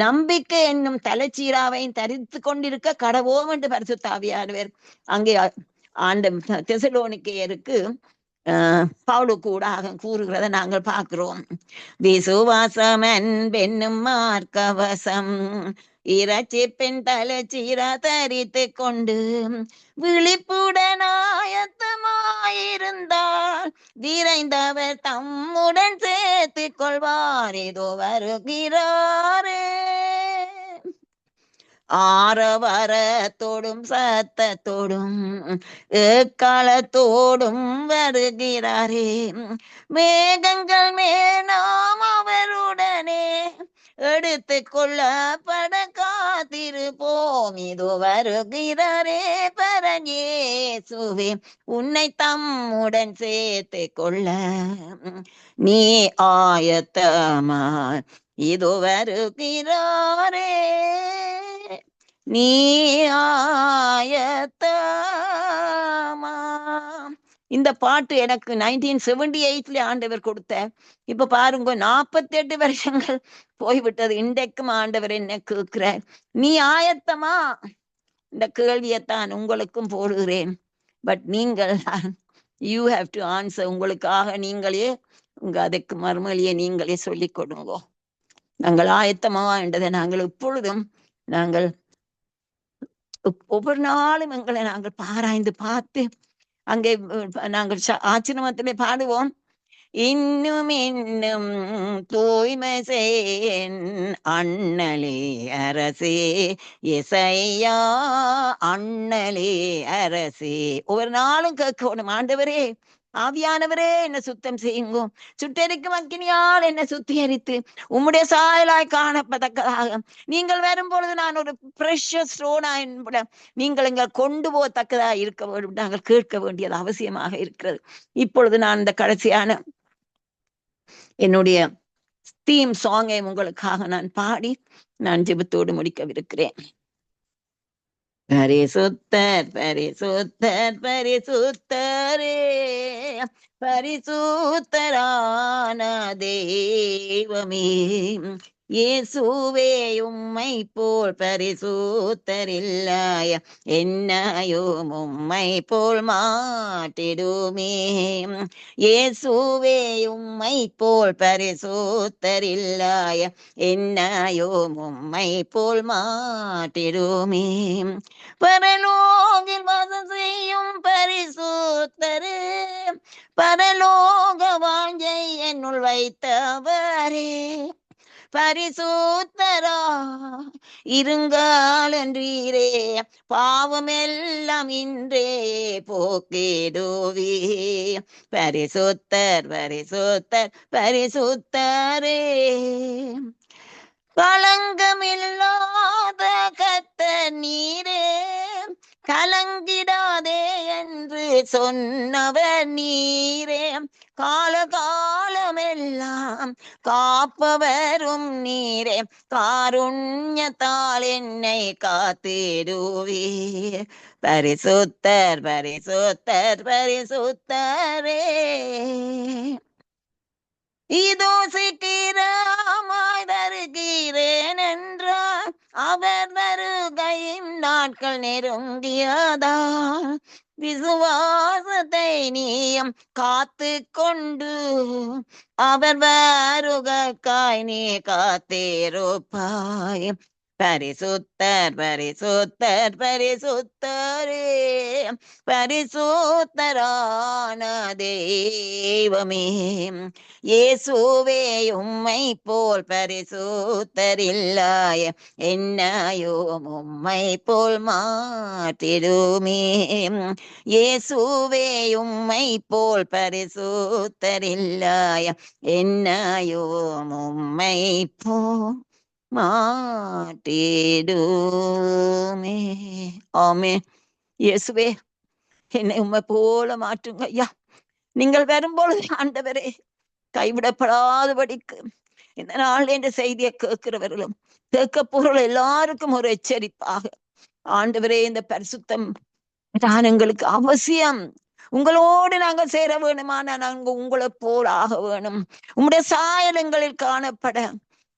நம்பிக்கை என்னும் தலைச்சீராவையும் தரித்து கொண்டிருக்க கடவோம் என்று பரிசுத்த ஆவியானவர் அங்கே ஆண்ட தெசலோனிக்கேயருக்கு பவுலு கூட கூறுகிறத நாங்கள் பார்க்கிறோம். விசுவாசம் அன்பென்னும் மார்க்கவசம் இரட்சிப்பின் தலைச்சீரா தரித்து கொண்டு விழிப்புடன் ஆயத்தமாயிருந்தால் விரைந்தவர் தம்முடன் சேர்த்து கொள்வார். இதோ வருகிறாரே. ஆரவாரத்தோடும் சத்தத்தோடும் எக்காலத்தோடும் வருகிறாரே. மேகங்கள் மேலாம் அவருடனே எடுத்து கொள்ளப்பட காத்திருப்போம். இதோ வருகிறாரே பரன் இயேசுவே, உன்னை தம்முடன் சேர்த்து கொள்ள நீ ஆயத்தமாய் இதோ வருகிறாரே. நீ ஆயத்தமா. இந்த பாட்டு எனக்கு 1978 ஆண்டவர் கொடுத்த. இப்ப பாருங்க 48 வருஷங்கள் போய்விட்டது. இன்றைக்கும் ஆண்டவர் என்ன கேட்கிறார், நீ ஆயத்தமா? இந்த கேள்வியைத்தான் உங்களுக்கும் போடுகிறேன். பட் நீங்கள் யூ ஹேவ் டு ஆன்சர். உங்களுக்காக நீங்களே அதுக்கு மறுமொழியை நீங்களே சொல்லிக் கொடுங்க. நாங்கள் ஆயத்தமா என்றதை நாங்கள் இப்பொழுதும் நாங்கள் ஒவ்வொரு நாளும் எங்களை நாங்கள் பாராய்ந்து பார்த்து அங்கே நாங்கள் ஆச்சிரமத்திலே பாடுவோம். இன்னும் இன்னும் தூய்மை செய்யேன் அண்ணலே அரசே, எசையா அண்ணலே அரசே. ஒவ்வொரு நாளும் கேட்கணும், ஆண்டவரே ஆவியானவரே என்ன சுத்தம் செய்யுங்கோ, சுட்டெரிக்கும் அக்கினியால் என்ன சுத்திகரித்து உம்முடைய சாயலாய் காணப்பதக்கதாக நீங்கள் வரும் பொழுது நான் ஒரு பிரஷஸ் ஸ்டோனா என்பட நீங்கள் எங்கள் கொண்டு போகத்தக்கதா இருக்க வேண்டும். நாங்கள் கேட்க வேண்டியது அவசியமாக இருக்கிறது. இப்பொழுது நான் இந்த கடைசியான என்னுடைய தீம் சாங்கை உங்களுக்காக நான் பாடி நான் ஜெபத்தோடு முடிக்கவிருக்கிறேன். பரிசுத்தர் பரிசுத்தர் பரிசுத்தரே, பரிசுத்தரான தெய்வமே, இயேசுவே உம்மை போல் பரிசுத்தரில்லாய என்னையும் உம்மை போல் மாட்டிடுமே. இயேசுவே உம்மை போல் பரிசுத்தரில்லாய என்னையும் உம்மை போல் மாட்டிடுமே. பரலோகில் வாசம் செய்யும் பரிசுத்தரே, பரலோக வாஞ்சை என்னுள் வைத்தவரே, பரிசுத்தரா இருங்கள் என்றீரே, பாவமெல்லாம் இன்றே போக்கிடுவே. பரிசுத்தர் பரிசுத்தர் பரிசுத்தரே, களங்கமில்லாத கர்த்தர் நீரே, கலங்கிடாதே என்று சொன்னவர் நீரே, காலகாலமெல்லாம் காப்பவரும் நீரே, காருண்யத்தால் என்னை காத்திடுவே. பரிசுத்தர் பரிசுத்தர் பரிசுத்தரே, இதோ சீக்கிரமாய் வருகிறேன் என்றார், அவர் வருகையின் நாட்கள் நெருங்கியதா. விசுவாசத்தை நீயும் காத்து கொண்டு அவர் வருகைக்காய் நீ காத்திருப்பாய். பரிசுத்தர் பரிசுத்தர் பரிசுத்தரே, பரிசுத்தரான தெய்வமே, இயேசுவே உம்மை போல் பரிசுத்தரில்லாய என்னையோ உம்மை போல் மாற்றிடுமே. இயேசுவே உம்மை போல் பரிசுத்தரில்லாய என்னையோ உம்மை போல் மாற்றிடுமே. ஆமே. இயேசுவே, என்னை உம்மை போல மாற்றுங்க ஐயா. நீங்கள் வரும்பொழுது ஆண்டவரே, கைவிடப்படாதபடிக்கு இந்த நாள் என்ற செய்தியை கேட்கிறவர்களும் கேட்க போகிற எல்லாருக்கும் ஒரு எச்சரிப்பாக, ஆண்டவரே, இந்த பரிசுத்தம் தான் எங்களுக்கு அவசியம். உங்களோடு நாங்கள் சேர வேணுமானா நாங்கள் உங்களை போல் ஆக வேணும். உங்களுடைய சாயலங்களில் காணப்பட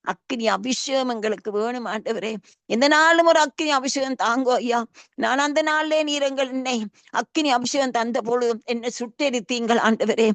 அக்கினி அபிஷேகம் எங்களுக்கு வேணும் ஆண்டவரே. இந்த நாளும் ஒரு அக்கினி அபிஷேகம் தாங்கோ ஐயா. நான் அந்த நாளிலே நீரங்கள் என்னை அக்கினி அபிஷேகம் தந்த பொழுது என்னை சுட்டெரித்தீங்கள் ஆண்டவரே.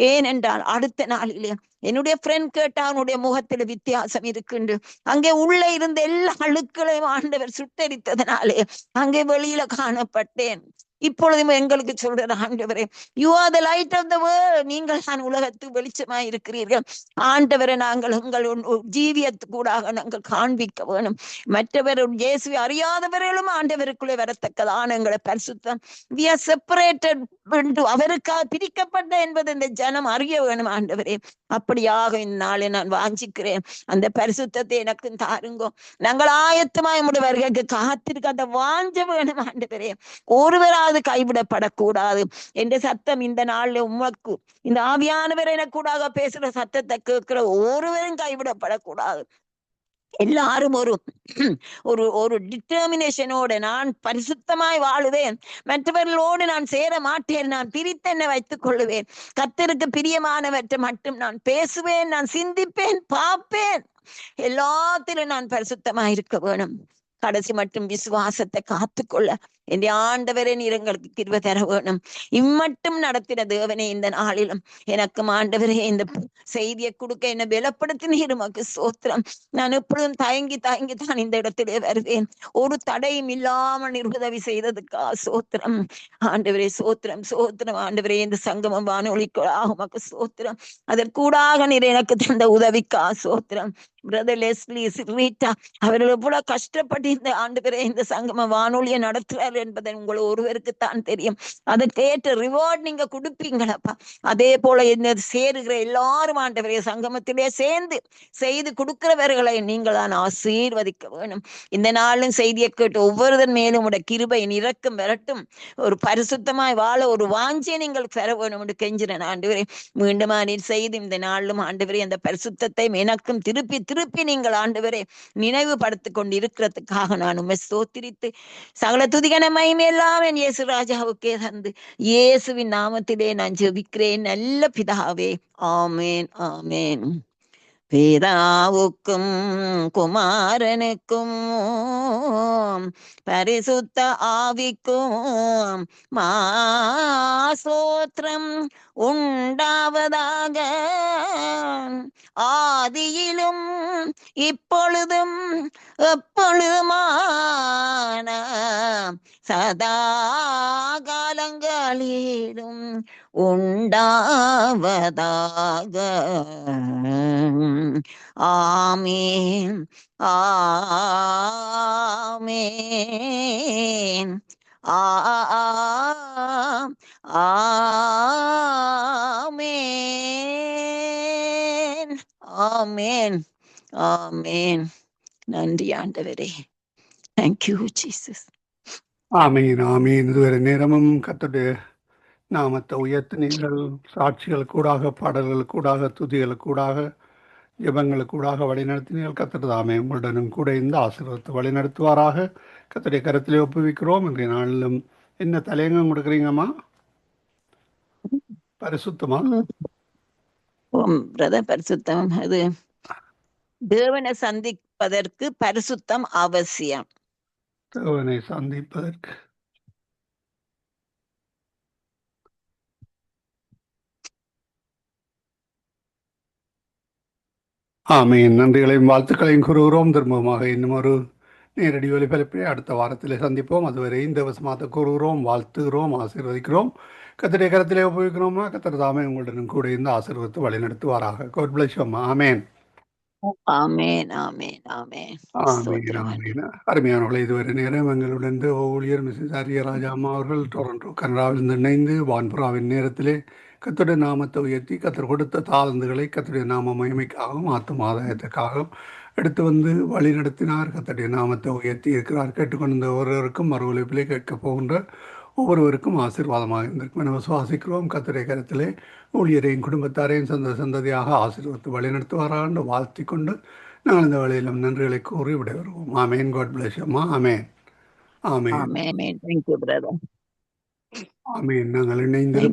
ஏனென்றால் அடுத்த நாளிலே என்னுடைய ஃப்ரெண்ட் கேட்டா அவனுடைய முகத்துல வித்தியாசம் இருக்குண்டு. அங்கே உள்ள இருந்த எல்லா அழுக்களையும் ஆண்டவர் சுட்டெரித்ததனாலே அங்கே வெளியில காணப்பட்டேன். இப்பொழுதும் எங்களுக்கு சொல்ற ஆண்டவரே, you are the light of the world, நீங்கள் தான் உலகத்துக்கு வெளிச்சமாய் இருக்கிறீர்கள் ஆண்டவரை. நாங்கள் உங்கள் ஜீவியத்துக்கூடாக நாங்கள் காண்பிக்க வேணும். மற்றவர் இயேசுவை அறியாதவர்களும் ஆண்டவருக்குள்ளே வரத்தக்கதான எங்களை பரிசுத்தம். we are separated என்று அவருக்காக பிரிக்கப்பட்ட என்பது இந்த ஜனம் அறிய வேணும் ஆண்டவரே. அப்படியாக இந்நாளை நான் வாஞ்சிக்கிறேன். அந்த பரிசுத்தத்தை எனக்கு தாருங்கோ. நாங்கள் ஆயத்தமாய் உம்முடைய வருகைக்கு காத்திருக்க அந்த வாஞ்ச வேணும் ஆண்டவரே. ஒருவராவது கைவிடப்படக்கூடாது என்ற சத்தம் இந்த நாள்ல உமக்கு இந்த ஆவியானவர் எனக்கூடாக பேசுற சத்தத்தை கேட்கிற ஒருவரும் கைவிடப்படக்கூடாது. எல்லாரும் ஒரு ஒரு ஒரு டிட்டர்மினேஷனோட நான் பரிசுத்தமாய் வாழுவேன், மற்றவர்களோடு நான் சேர மாட்டேன், நான் பிரித்தென்னை வைத்துக் கொள்ளுவேன், கர்த்தருக்கு பிரியமானவற்றை மட்டும் நான் பேசுவேன், நான் சிந்திப்பேன், பார்ப்பேன், எல்லாத்திலும் நான் பரிசுத்தமாய் இருக்க வேணும். கடைசி மட்டும் விசுவாசத்தை காத்துக்கொள்ள என் ஆண்டவரே நீர் எங்களுக்கு கிருபை தர வேணும். இம்மட்டும் நடத்தின தேவனே, இந்த நாளிலும் எனக்கு ஆண்டவரே இந்த செய்தியை கொடுக்க என்னை பலப்படுத்தினீர், உமக்கு ஸ்தோத்திரம். நான் எப்பொழுதும் தயங்கி தான் இந்த இடத்திலே வருவேன். ஒரு தடையும் இல்லாமல் நீர் உதவி செய்ததுக்கா ஸ்தோத்திரம் ஆண்டவரே. ஸ்தோத்திரம் ஸ்தோத்திரம் ஆண்டவரே. இந்த சங்கமம் வானொலிக்காக உமக்கு ஸ்தோத்திரம். அதற்கூடாக நீர் எனக்கு தந்த உதவிக்கா ஸ்தோத்திரம். பிரதர் லெஸ்லி, ரீட்டா அவர்கள் எவ்வளவு கஷ்டப்பட்டு இந்த ஆண்டவரே இந்த சங்கம வானொலியை நடத்துறாரு என்பதை உங்களை ஒருவருக்குத்தான் தெரியும். அதுக்கேற்ற ரிவார்ட் நீங்க கொடுப்பீங்களப்பா. அதே போல என்ன சேருகிற எல்லாரும் ஆண்டவரே சங்கமத்திலே சேர்ந்து செய்து கொடுக்கிறவர்களை நீங்கள் தான் ஆசீர்வதிக்க வேணும். இந்த நாளும் செய்தியை கேட்டு ஒவ்வொருதன் மேலும் உடைய கிருபையின் இரக்கம் வரட்டும். ஒரு பரிசுத்தமாய் வாழ ஒரு வாஞ்சியை நீங்கள் பெற வேணும் என்று கெஞ்சிறேன் ஆண்டவரே. மீண்டும் நீர் செய்து இந்த நாளிலும் ஆண்டவரே அந்த பரிசுத்தத்தை எனக்கும் திருப்பி திருப்பி நீங்கள் ஆண்டவரே நினைவுபடுத்திக் கொண்டு இருக்கிறதுக்காக நான் உம்மை ஸ்தோத்திரித்து சகல துதிகன மகிமையெல்லாம் என் இயேசு ராஜாவுக்கே தந்து இயேசுவின் நாமத்திலே நான் ஜெபிக்கிறேன் நல்ல பிதாவே. ஆமேன் ஆமேன். பிதாவுக்கும் குமாரனுக்கும் பரிசுத்த ஆவிக்கும் மாசோத்திரம் உண்டாவதாக, ஆதியிலும் இப்பொழுதும் எப்பொழுதுமான சதா காலங்களிலும் உண்டாவதாக. ஆமேன் ஆமேன் ஆமேன் ஆமேன் ஆமேன். நன்றி ஆண்டவரே. Thank you Jesus. ஆமீன் ஆமீன். இதுவரை நேரமும் கர்த்தருடைய நாமத்தை உயர்த்தினீர்கள். சாட்சிகளுக்கூடாக, பாடல்களுக்கூடாக, துதிகளுக்கூடாக, ஜெபங்களுக்கூடாக வழிநடத்தினீர்கள். கர்த்தர் தாமே உங்களுடனும் கூட இந்த ஆசீர்வாதத்தை வழிநடத்துவாராக. கர்த்தருடைய கருத்திலே ஒப்புவிக்கிறோம். இன்றைய நாளிலும் என்ன தலையங்கம் கொடுக்குறீங்கம்மா? பரிசுத்தமா? பிரதர் பரிசுத்தம் அது தேவனை சந்திப்பதற்கு பரிசுத்தம் அவசியம். தேவனை சந்திப்பதற்கு ஆமீன். நன்றிகளையும் வாழ்த்துக்களையும் கூறுகிறோம். திரும்பமாக இன்னும் ஒரு நேரடி ஒலிபரப்பை அடுத்த வாரத்தில் சந்திப்போம். அதுவரை இந்த வசமாத்த கூறுகிறோம், வாழ்த்துகிறோம், ஆசீர்வதிக்கிறோம். கர்த்தருடைய கரத்திலே உபயோகிக்கிறோமா? கர்த்தர் தாமே உங்களுடன் கூட இருந்து ஆசீர்வதித்து வழிநடத்துவாராக. God bless you அம்மா. ஆமென். ஆமென், ஆமென், ஆமென். ஆமீன், ஸ்தோத்திரம். ஆமீன். அருமையானவர்களே, இதுவரை நேரம் எங்களுடன் ஊழியர் மிஸ்ஸஸ் ஆரியராஜா அம்மா அவர்கள் டொரண்டோ கனடாவிலிருந்து இணைந்து வான்புறாவின் நேரத்திலே கர்த்தருடைய நாமத்தை உயர்த்தி கர்த்தர் கொடுத்த தாளந்துகளை கர்த்தருடைய நாம மகிமைக்காகவும் ஆத்தும ஆதாயத்துக்காகவும் எடுத்து வந்து வழி நடத்தினார். கர்த்தருடைய நாமத்தை உயர்த்தி இருக்கிறார். கேட்டுக்கொண்ட ஒருவருக்கும் மறு ஒலிப்பிலே கேட்கப் போகின்ற ஒவ்வொருவருக்கும் ஆசீர்வாதமாக இருந்திருக்கும் என விசுவாசிக்கிறோம். கர்த்தருடைய கரத்திலே ஊழியரையும் குடும்பத்தாரையும் சந்ததியாக ஆசீர்வதித்து வழிநடத்துவாராக என்று வாழ்த்தி கொண்டு நாங்கள் இந்த வேளையிலும் நன்றிகளை கூறி விடைபெறுவோம். ஆமேன். காட் பிளஸ் அம்மா. ஆமேன், ஆமேன், ஆமென். Thank you, brother. ஆமேன். நாங்கள் இணைந்திருப்போம்.